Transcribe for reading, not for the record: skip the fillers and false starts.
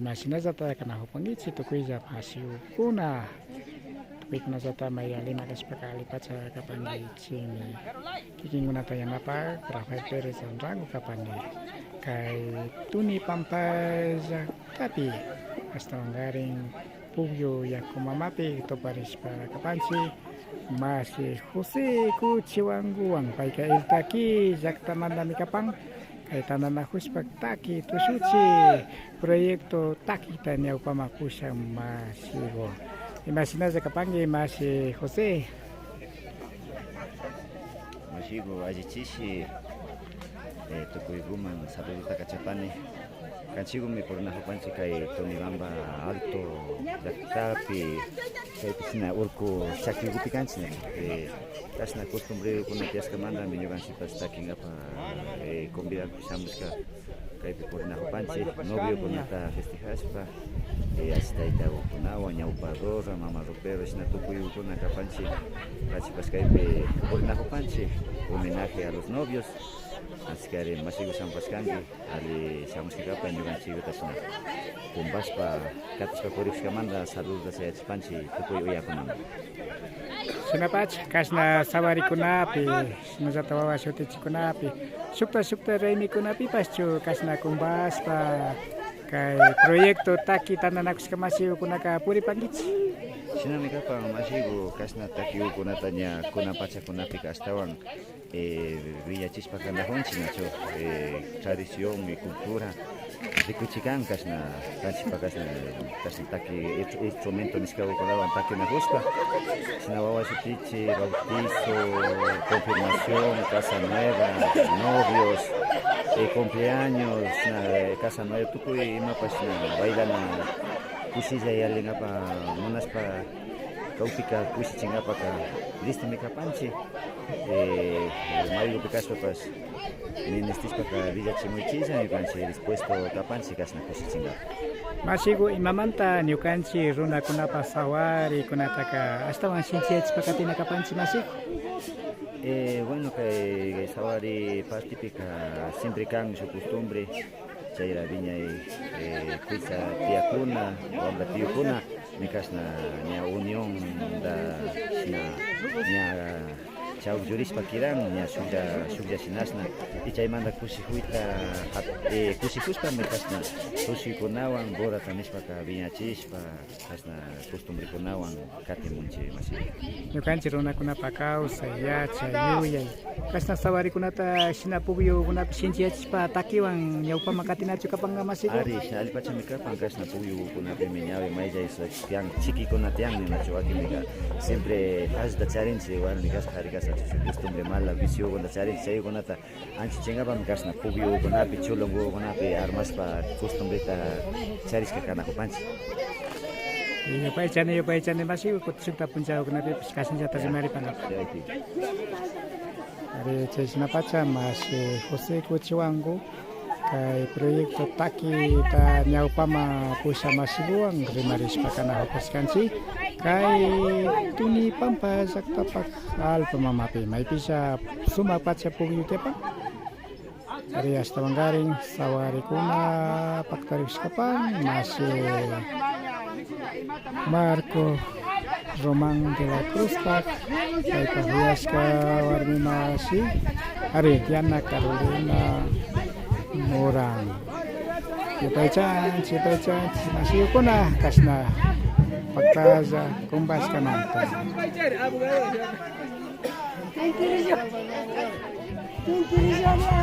Masina zata kana hupangitsi tukui za masiu kuna tukui kuna zata maya lima kaspakali paca kapangitsi ni kikinguna tayana pa Rafael Perez rangu kapani kai tuni pampaza tapi hasta ngaring pugyo ya kumamapi toparis para kapansi masih Jose Kuchiwangu ang paika iltaki zakta mandami kapang kaitan na huspak taki tusuci proyekto taki tanya upama kusang masigo imagina za kapangi masih Jose masigo ajichishi tukui guman saludo takachapani kanchigo mi por na hupanchi kai toni bamba alto tapi kai pisina urku chaki gupi kanchine kasna costumbre kuna tias kamanda mi yogan sipas taking apa convidar pisamos kai por na hupanchi novio kuna ta festejas pa hasta ita kuna wanya upador mama ropero sina tukui kuna kapanchi kachipas kai por na hupanchi homenaje a los novios. Así que haré más sigo San Pascandi, haré San Pascapa en Yugan Chigo Tasuna. Con Baspa, Catus Cacorix Camanda, saludos a Spanchi, Tucoy Oyaconam. Sunapach, Kasna Savari Kunapi, Snazatawa Shotichi Kunapi, Supta Reini Kunapi, Paschu, Kasna con Baspa, Kai Proyecto Taki Tananax Kamasi Kunaka Puri Pangitsi. Sinami kapa masigo kasna taki kunatanya kuna pacha kunapi kastawan Villa Chispa Candajonchi nacho tradición y cultura de Cuchicán kasna Chispa kasna taki instrumento niskago kolaban taki na busca sinawawa sutichi bautizo confirmación casa nueva novios cumpleaños casa nueva tukuy ima pasna bailana kusilla yaling apa monas pa kaupika kusiching apa ka listo mi kapanchi mayo picasso pas ministis pa ka villa chimuichiza mi panchi dispuesto kapanchi kasna kusiching masigo imamanta nyukanchi runa kuna pasawari kuna taka hasta wan sinchiech pakatina kapanchi masigo bueno que sawari pas típica siempre can su costumbre Chaira viña kuisa tiakuna wamba tiukuna mikasna nya unión da nya chau juris pakiran nya suja sinasna ichay manda kusihuita kusihuspa mikasna kusikunawan bora tanispa ka viña chispa kasna costumbre kunawan kati munchi masi nyukanchi runa kuna pakau saya chayuya kasna sawari kunata sinapubyo kuna sinchia chispa takiwan nyaupa makati nacho kapanga masigo ari ali pacha mikapang kasna puyo kuna pemeñawe maya isa tiang chiki kuna tiang ni nacho akimiga siempre has da challenge igual ni gas harigas su costumbre mala vicio con da challenge sayo kunata anchi chingaba mikasna puyo kuna pichulongo kuna pe armas pa costumbre ta charis ka kana kupanchi yo paichane masigo kutsuta punjao kuna pe kasin jata jemari panap ari chesna pacha mas Jose Kuchiwangu kai proyekto taki ta nyaupama pusa masibuang rimaris pakana hopaskansi kai tuni pampa zaktapak al pamamapi mai pisa suma pacha pugyu tepa ari hasta manggaring sawari kuna paktaris kapang masih Marco Romang de la Cruz Pak kai Pahuyaska warmi masih ari Diana Carolina Morang Cipaican masih kuna kasna paktaza kumbas kananta Thank you.